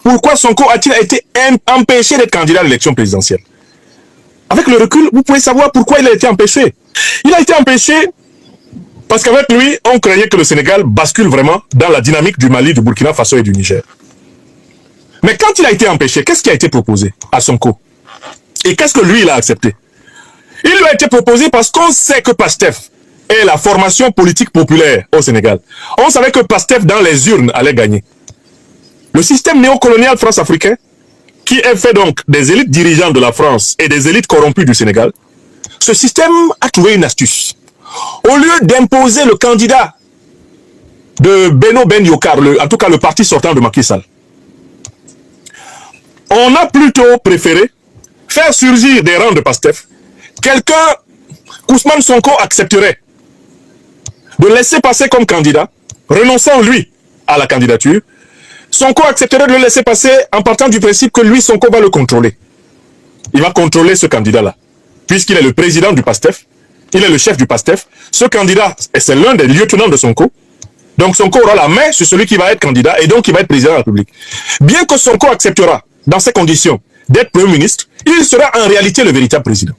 Pourquoi Sonko a-t-il été empêché d'être candidat à l'élection présidentielle? Avec le recul, vous pouvez savoir pourquoi il a été empêché. Il a été empêché parce qu'avec lui, on craignait que le Sénégal bascule vraiment dans la dynamique du Mali, du Burkina Faso et du Niger. Mais quand il a été empêché, qu'est-ce qui a été proposé à Sonko? Et qu'est-ce que lui, il a accepté? Il lui a été proposé parce qu'on sait que PASTEF est la formation politique populaire au Sénégal. On savait que PASTEF, dans les urnes, allait gagner. Le système néocolonial france-africain, qui est fait donc des élites dirigeantes de la France et des élites corrompues du Sénégal, ce système a trouvé une astuce. Au lieu d'imposer le candidat de Beno Ben Yokar, en tout cas le parti sortant de Macky Sall, on a plutôt préféré faire surgir des rangs de PASTEF quelqu'un qu'Ousmane Sonko accepterait de laisser passer comme candidat, renonçant lui à la candidature. Sonko accepterait de le laisser passer en partant du principe que lui, Sonko, va le contrôler. Il va contrôler ce candidat-là. Puisqu'il est le président du PASTEF, il est le chef du PASTEF. Ce candidat, c'est l'un des lieutenants de Sonko. Donc Sonko aura la main sur celui qui va être candidat et donc qui va être président de la République. Bien que Sonko acceptera, dans ces conditions, d'être Premier ministre, il sera en réalité le véritable président.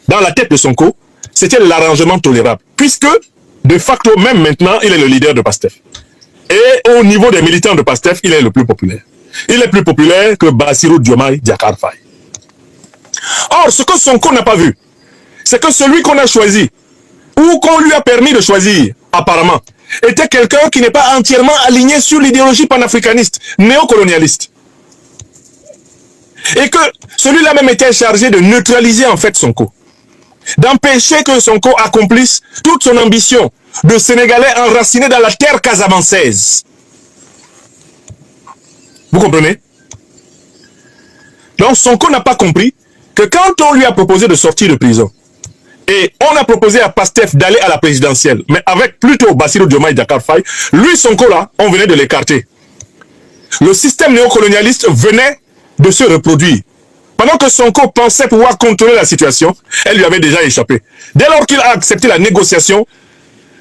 Dans la tête de Sonko, c'était l'arrangement tolérable. Puisque, de facto, même maintenant, il est le leader de PASTEF. Et au niveau des militants de PASTEF, il est le plus populaire. Il est plus populaire que Bassirou Diomaye Diakhar Faye. Or, ce que Sonko n'a pas vu, c'est que celui qu'on a choisi, ou qu'on lui a permis de choisir, apparemment, était quelqu'un qui n'est pas entièrement aligné sur l'idéologie panafricaniste, néocolonialiste. Et que celui-là même était chargé de neutraliser en fait Sonko. D'empêcher que Sonko accomplisse toute son ambition de Sénégalais enracinés dans la terre casamançaise. Vous comprenez? Donc Sonko n'a pas compris que quand on lui a proposé de sortir de prison, et on a proposé à PASTEF d'aller à la présidentielle, mais avec plutôt Bassirou Diomaye Diakhar Faye, lui Sonko là, on venait de l'écarter. Le système néocolonialiste venait de se reproduire. Pendant que Sonko pensait pouvoir contrôler la situation, elle lui avait déjà échappé. Dès lors qu'il a accepté la négociation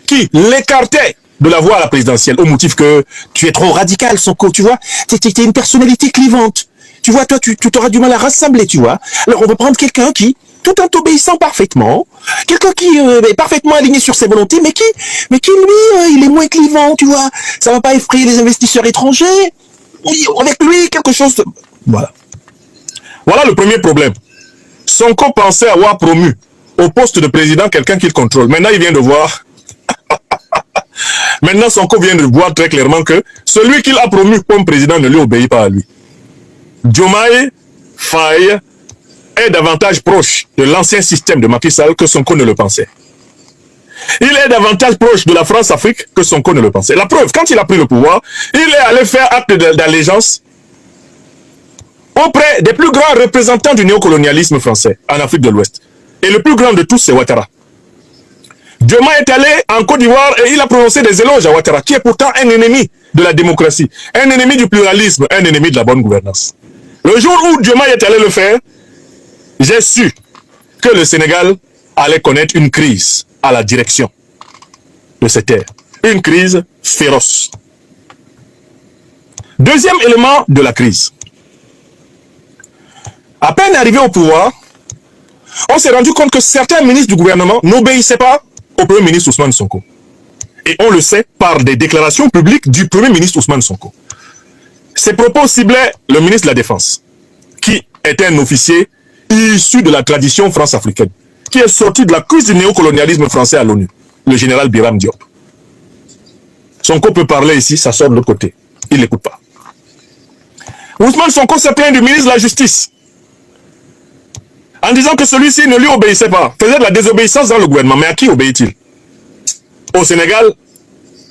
qui l'écartait de la voie à la présidentielle, au motif que tu es trop radical, Sonko, tu vois, tu es une personnalité clivante. Tu vois, toi, tu auras du mal à rassembler, tu vois. Alors, on va prendre quelqu'un qui, tout en t'obéissant parfaitement, quelqu'un qui est parfaitement aligné sur ses volontés, mais qui lui, il est moins clivant, tu vois. Ça va pas effrayer les investisseurs étrangers. Avec lui, quelque chose de... Voilà. Voilà le premier problème. Sonko pensait avoir promu au poste de président quelqu'un qu'il contrôle. Maintenant, il vient de voir... Maintenant, Sonko vient de voir très clairement que celui qu'il a promu comme président ne lui obéit pas à lui. Diomaye Faye est davantage proche de l'ancien système de Macky Sall que Sonko ne le pensait. Il est davantage proche de la France-Afrique que Sonko ne le pensait. La preuve, quand il a pris le pouvoir, il est allé faire acte d'allégeance auprès des plus grands représentants du néocolonialisme français en Afrique de l'Ouest. Et le plus grand de tous, c'est Ouattara. Diomaye est allé en Côte d'Ivoire et il a prononcé des éloges à Ouattara, qui est pourtant un ennemi de la démocratie, un ennemi du pluralisme, un ennemi de la bonne gouvernance. Le jour où Diomaye est allé le faire, j'ai su que le Sénégal allait connaître une crise à la direction de cette terre. Une crise féroce. Deuxième élément de la crise. À peine arrivé au pouvoir, on s'est rendu compte que certains ministres du gouvernement n'obéissaient pas au Premier ministre Ousmane Sonko. Et on le sait par des déclarations publiques du Premier ministre Ousmane Sonko. Ces propos ciblaient le ministre de la Défense, qui était un officier issu de la tradition france-africaine, qui est sorti de la crise du néocolonialisme français à l'ONU, le général Biram Diop. Sonko peut parler ici, ça sort de l'autre côté. Il n'écoute pas. Ousmane Sonko s'est plaint du ministre de la Justice, en disant que celui-ci ne lui obéissait pas, faisait de la désobéissance dans le gouvernement. Mais à qui obéit-il? Au Sénégal,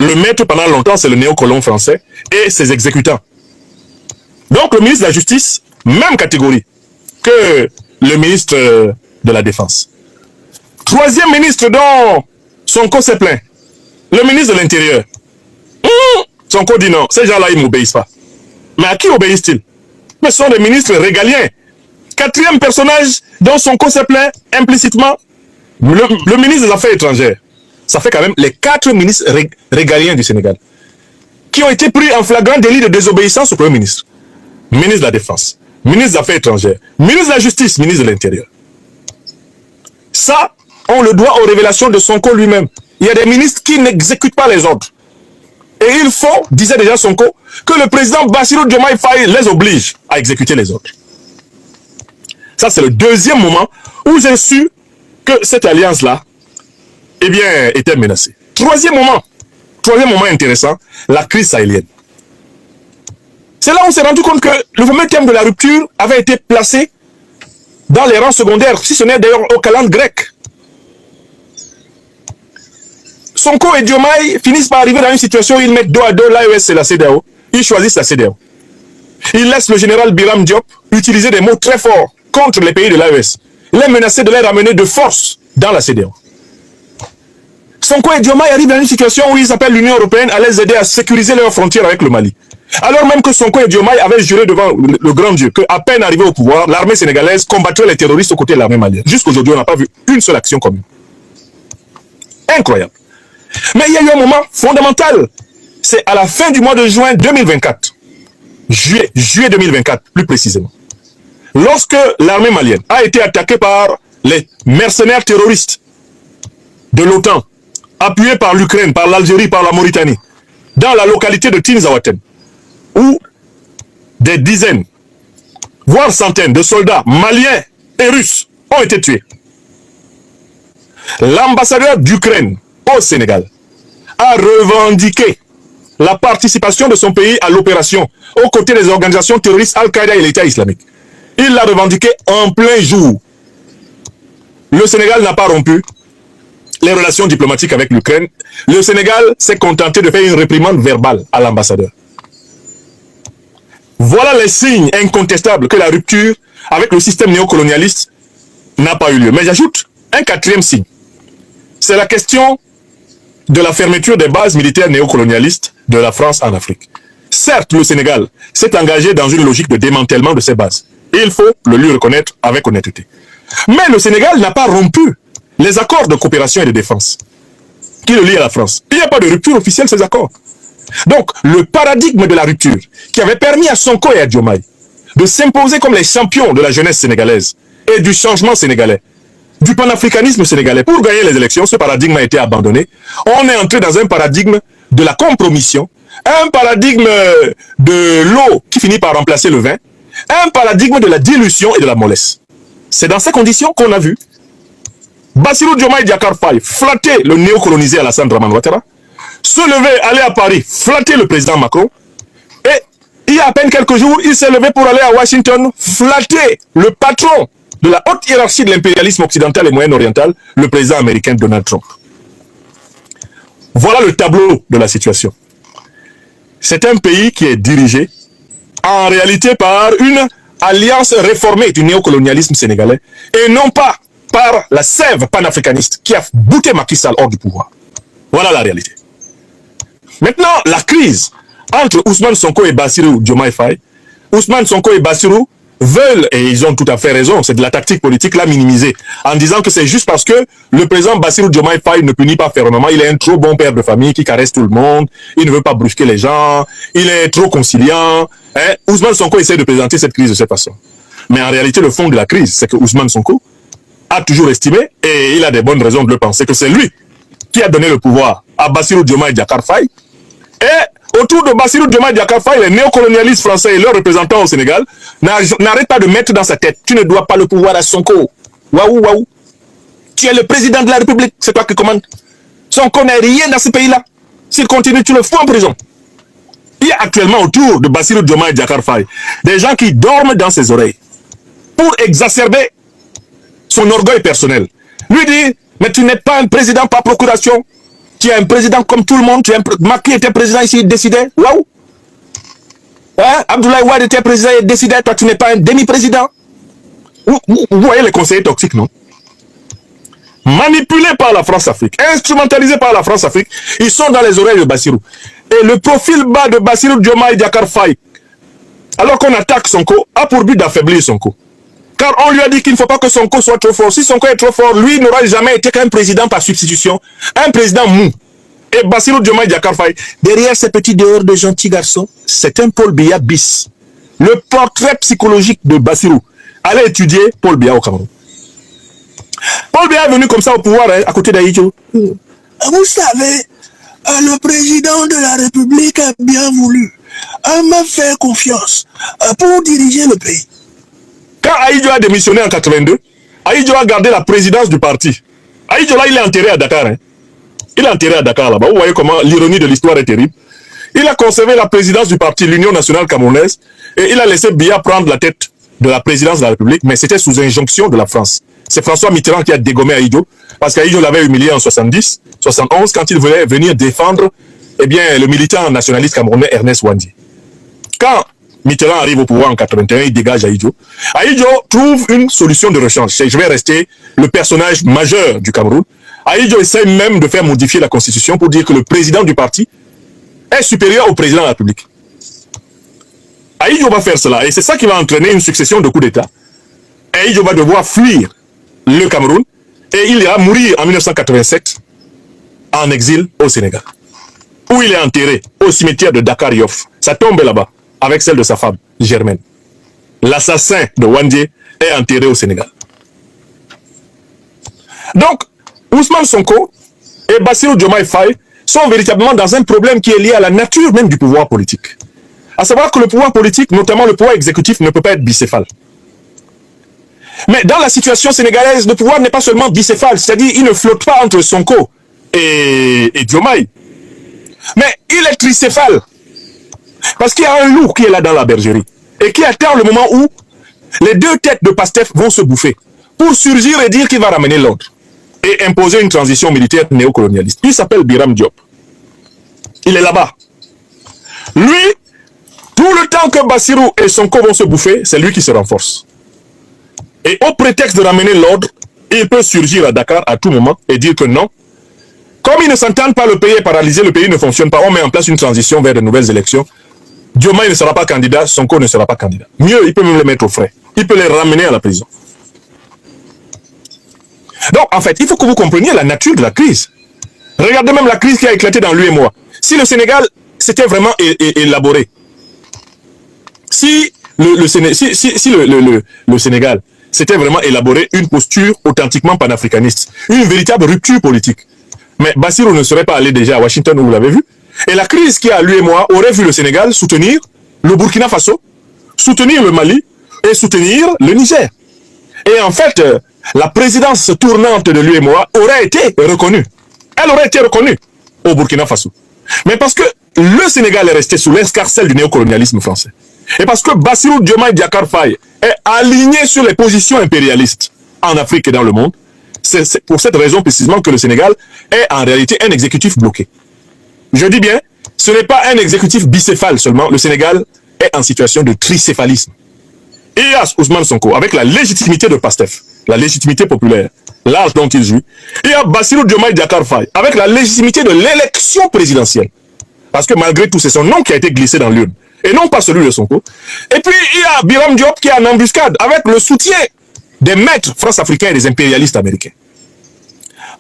le maître pendant longtemps, c'est le néocolon français et ses exécutants. Donc le ministre de la Justice, même catégorie que le ministre de la Défense. Troisième ministre dont Sonko s'est plaint, le ministre de l'Intérieur. Sonko dit non, ces gens-là, ils ne m'obéissent pas. Mais à qui obéissent-ils? Mais ce sont des ministres régaliens. Quatrième personnage dont Sonko s'est plaint implicitement, le ministre des Affaires étrangères. Ça fait quand même les 4 ministres régaliens du Sénégal qui ont été pris en flagrant délit de désobéissance au Premier ministre. ministre de la Défense, ministre des Affaires étrangères, ministre de la Justice, ministre de l'Intérieur. Ça, on le doit aux révélations de Sonko lui-même. Il y a des ministres qui n'exécutent pas les ordres. Et il faut, disait déjà Sonko, que le président Bassirou Diomaye Faye les oblige à exécuter les ordres. Ça, c'est le deuxième moment où j'ai su que cette alliance-là, eh bien, était menacée. Troisième moment intéressant, la crise sahélienne. C'est là où on s'est rendu compte que le fameux thème de la rupture avait été placé dans les rangs secondaires, si ce n'est d'ailleurs au calendrier grec. Sonko et Diomaye finissent par arriver dans une situation où ils mettent dos à dos l'AES et la CEDEAO. Ils choisissent la CEDEAO. Ils laissent le général Biram Diop utiliser des mots très forts contre les pays de l'AES. Les menacer de les ramener de force dans la CEDEAO. Sonko et Diomaye arrivent dans une situation où ils appellent l'Union européenne à les aider à sécuriser leurs frontières avec le Mali. Alors même que Sonko et Diomaye avaient juré devant le grand Dieu qu'à peine arrivé au pouvoir, l'armée sénégalaise combattrait les terroristes aux côtés de l'armée malienne. Jusqu'aujourd'hui, on n'a pas vu une seule action commune. Incroyable. Mais il y a eu un moment fondamental. C'est à la fin du mois de juin 2024. Juillet 2024, plus précisément. Lorsque l'armée malienne a été attaquée par les mercenaires terroristes de l'OTAN, appuyés par l'Ukraine, par l'Algérie, par la Mauritanie, dans la localité de Tinzaouaten, où des dizaines, voire centaines de soldats maliens et russes ont été tués. L'ambassadeur d'Ukraine au Sénégal a revendiqué la participation de son pays à l'opération aux côtés des organisations terroristes Al-Qaïda et l'État islamique. Il l'a revendiqué en plein jour. Le Sénégal n'a pas rompu les relations diplomatiques avec l'Ukraine. Le Sénégal s'est contenté de faire une réprimande verbale à l'ambassadeur. Voilà les signes incontestables que la rupture avec le système néocolonialiste n'a pas eu lieu. Mais j'ajoute un quatrième signe. C'est la question de la fermeture des bases militaires néocolonialistes de la France en Afrique. Certes, le Sénégal s'est engagé dans une logique de démantèlement de ces bases. Et il faut le lui reconnaître avec honnêteté. Mais le Sénégal n'a pas rompu les accords de coopération et de défense qui le lient à la France. Il n'y a pas de rupture officielle de ces accords. Donc, le paradigme de la rupture qui avait permis à Sonko et à Diomaye de s'imposer comme les champions de la jeunesse sénégalaise et du changement sénégalais, du panafricanisme sénégalais, pour gagner les élections, ce paradigme a été abandonné. On est entré dans un paradigme de la compromission, un paradigme de l'eau qui finit par remplacer le vin, un paradigme de la dilution et de la mollesse. C'est dans ces conditions qu'on a vu Bassirou Diomaye Diakhar Faye flatter le néocolonisé Alassane Dramane Ouattara, se lever, aller à Paris, flatter le président Macron, et il y a à peine quelques jours, il s'est levé pour aller à Washington, flatter le patron de la haute hiérarchie de l'impérialisme occidental et moyen-oriental, le président américain Donald Trump. Voilà le tableau de la situation. C'est un pays qui est dirigé en réalité par une alliance réformée du néocolonialisme sénégalais et non pas par la sève panafricaniste qui a bouté Macky Sall hors du pouvoir. Voilà la réalité. Maintenant, la crise entre Ousmane Sonko et Bassirou Diomaye Faye, Ousmane Sonko et Bassirou veulent, et ils ont tout à fait raison, c'est de la tactique politique, la minimiser, en disant que c'est juste parce que le président Bassirou Diomaye Faye ne punit pas fermement, il est un trop bon père de famille qui caresse tout le monde, il ne veut pas brusquer les gens, il est trop conciliant. Ousmane Sonko essaie de présenter cette crise de cette façon. Mais en réalité, le fond de la crise, c'est que Ousmane Sonko a toujours estimé, et il a des bonnes raisons de le penser, que c'est lui qui a donné le pouvoir à Bassirou Diomaye Diakhar Faye. Et autour de Bassirou Diomaye Diakhar Faye, les néocolonialistes français et leurs représentants au Sénégal n'arrêtent pas de mettre dans sa tête: tu ne dois pas le pouvoir à Sonko. Waouh, waouh. Tu es le président de la République, c'est toi qui commandes. Sonko n'est rien dans ce pays-là. S'il continue, tu le fous en prison. Il y a actuellement autour de Bassirou Diomaye Diakhar Faye des gens qui dorment dans ses oreilles pour exacerber son orgueil personnel. Lui dit: mais tu n'es pas un président par procuration. Tu es un président comme tout le monde. Macky était président ici, il décidait. Waouh. Abdoulaye Wade était président et décidait. Toi, tu n'es pas un demi-président. Vous voyez les conseillers toxiques, non? Manipulés par la France-Afrique, instrumentalisés par la France-Afrique, ils sont dans les oreilles de Bassirou. Et le profil bas de Bassirou Diomaye Diakhar Faye, alors qu'on attaque Sonko, a pour but d'affaiblir Sonko. Car on lui a dit qu'il ne faut pas que Sonko soit trop fort. Si Sonko est trop fort, lui n'aura jamais été qu'un président par substitution, un président mou. Et Bassirou Diomaye Diakhar Faye, derrière ces petits dehors de gentils garçons, c'est un Paul Biya bis. le portrait psychologique de Bassirou. Allez étudier Paul Biya au Cameroun. Paul Biya est venu comme ça au pouvoir, hein, à côté d'Ahidjo. Vous savez, le président de la République a bien voulu m'a fait confiance pour diriger le pays. Quand Ahidjo a démissionné en 82, Ahidjo a gardé la présidence du parti. Ahidjo là, il est enterré à Dakar. Hein. Il est enterré à Dakar là-bas. Vous voyez comment l'ironie de l'histoire est terrible. Il a conservé la présidence du parti, l'Union nationale camerounaise, et il a laissé Biya prendre la tête de la présidence de la République, mais c'était sous injonction de la France. C'est François Mitterrand qui a dégommé Ahidjo, parce qu'Ahidjo l'avait humilié en 70, 71, quand il voulait venir défendre le militant nationaliste camerounais Ernest Ouandi. Quand Mitterrand arrive au pouvoir en 81, il dégage Ahidjo. Ahidjo trouve une solution de rechange. Je vais rester le personnage majeur du Cameroun. Ahidjo essaie même de faire modifier la constitution pour dire que le président du parti est supérieur au président de la République. Ahidjo va faire cela et c'est ça qui va entraîner une succession de coups d'État. Ahidjo va devoir fuir le Cameroun et il ira mourir en 1987 en exil au Sénégal, où il est enterré au cimetière de Dakar Yoff. Sa tombe est là-bas, avec celle de sa femme, Germaine. L'assassin de Ouandé est enterré au Sénégal. Donc, Ousmane Sonko et Bassirou Diomaye Faye sont véritablement dans un problème qui est lié à la nature même du pouvoir politique. À savoir que le pouvoir politique, notamment le pouvoir exécutif, ne peut pas être bicéphale. Mais dans la situation sénégalaise, le pouvoir n'est pas seulement bicéphale, c'est-à-dire il ne flotte pas entre Sonko et Diomaye. Mais il est tricéphale. Parce qu'il y a un loup qui est là dans la bergerie et qui attend le moment où les deux têtes de Pastef vont se bouffer pour surgir et dire qu'il va ramener l'ordre et imposer une transition militaire néocolonialiste. Il s'appelle Biram Diop. Il est là-bas. Lui, tout le temps que Bassirou et Sonko vont se bouffer, c'est lui qui se renforce. Et au prétexte de ramener l'ordre, il peut surgir à Dakar à tout moment et dire que non. Comme ils ne s'entendent pas, le pays est paralysé, le pays ne fonctionne pas, on met en place une transition vers de nouvelles élections. Diomaye ne sera pas candidat, Sonko ne sera pas candidat. Mieux, il peut même les mettre au frais. Il peut les ramener à la prison. Donc, en fait, il faut que vous compreniez la nature de la crise. Regardez même la crise qui a éclaté dans l'UEMOA. Si le Sénégal s'était vraiment élaboré, si le Sénégal s'était vraiment élaboré une posture authentiquement panafricaniste, une véritable rupture politique, mais Bassirou ne serait pas allé déjà à Washington, où vous l'avez vu, et la crise qui a l'UEMOA aurait vu le Sénégal soutenir le Burkina Faso, soutenir le Mali et soutenir le Niger. Et en fait, la présidence tournante de l'UEMOA aurait été reconnue. Elle aurait été reconnue au Burkina Faso. Mais parce que le Sénégal est resté sous l'escarcelle du néocolonialisme français, et parce que Bassirou Diomaye Diakhar Faye est aligné sur les positions impérialistes en Afrique et dans le monde, c'est pour cette raison précisément que le Sénégal est en réalité un exécutif bloqué. Je dis bien, ce n'est pas un exécutif bicéphale seulement, le Sénégal est en situation de tricéphalisme. Et il y a Ousmane Sonko, avec la légitimité de Pastef, la légitimité populaire, l'âge dont il jouit. Il y a Bassirou Diomaye Diakhar Faye, avec la légitimité de l'élection présidentielle. Parce que malgré tout, c'est son nom qui a été glissé dans l'urne, et non pas celui de Sonko. Et puis, il y a Biram Diop qui est en embuscade, avec le soutien des maîtres france-africains et des impérialistes américains.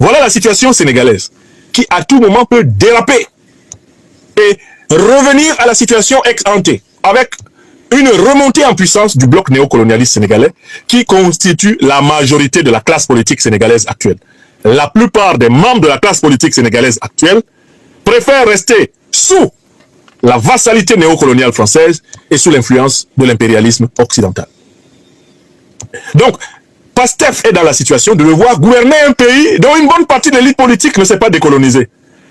Voilà la situation sénégalaise, qui à tout moment peut déraper et revenir à la situation ex-ante, avec une remontée en puissance du bloc néocolonialiste sénégalais qui constitue la majorité de la classe politique sénégalaise actuelle. La plupart des membres de la classe politique sénégalaise actuelle préfèrent rester sous la vassalité néocoloniale française et sous l'influence de l'impérialisme occidental. Donc, Pastef est dans la situation de devoir gouverner un pays dont une bonne partie de l'élite politique ne s'est pas décolonisée.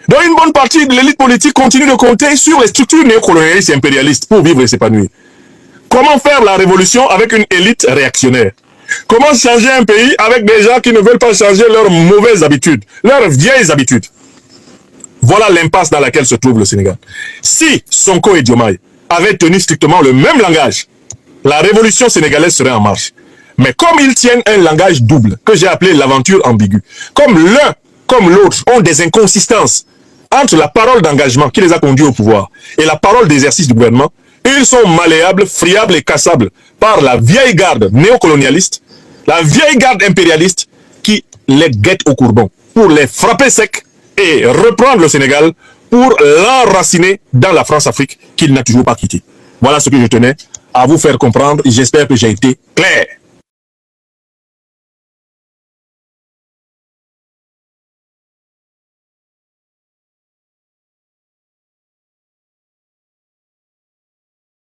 Dont une bonne partie de l'élite politique continue de compter sur les structures néocolonialistes et impérialistes pour vivre et s'épanouir. Comment faire la révolution avec une élite réactionnaire? Comment changer un pays avec des gens qui ne veulent pas changer leurs mauvaises habitudes, leurs vieilles habitudes? Voilà l'impasse dans laquelle se trouve le Sénégal. Si Sonko et Diomaye avaient tenu strictement le même langage, la révolution sénégalaise serait en marche. Mais comme ils tiennent un langage double, que j'ai appelé l'aventure ambiguë, comme l'un comme l'autre ont des inconsistances entre la parole d'engagement qui les a conduits au pouvoir et la parole d'exercice du gouvernement, ils sont malléables, friables et cassables par la vieille garde néocolonialiste, la vieille garde impérialiste qui les guette au courbon pour les frapper secs et reprendre le Sénégal pour l'enraciner dans la France-Afrique qu'il n'a toujours pas quitté. Voilà ce que je tenais à vous faire comprendre. J'espère que j'ai été clair.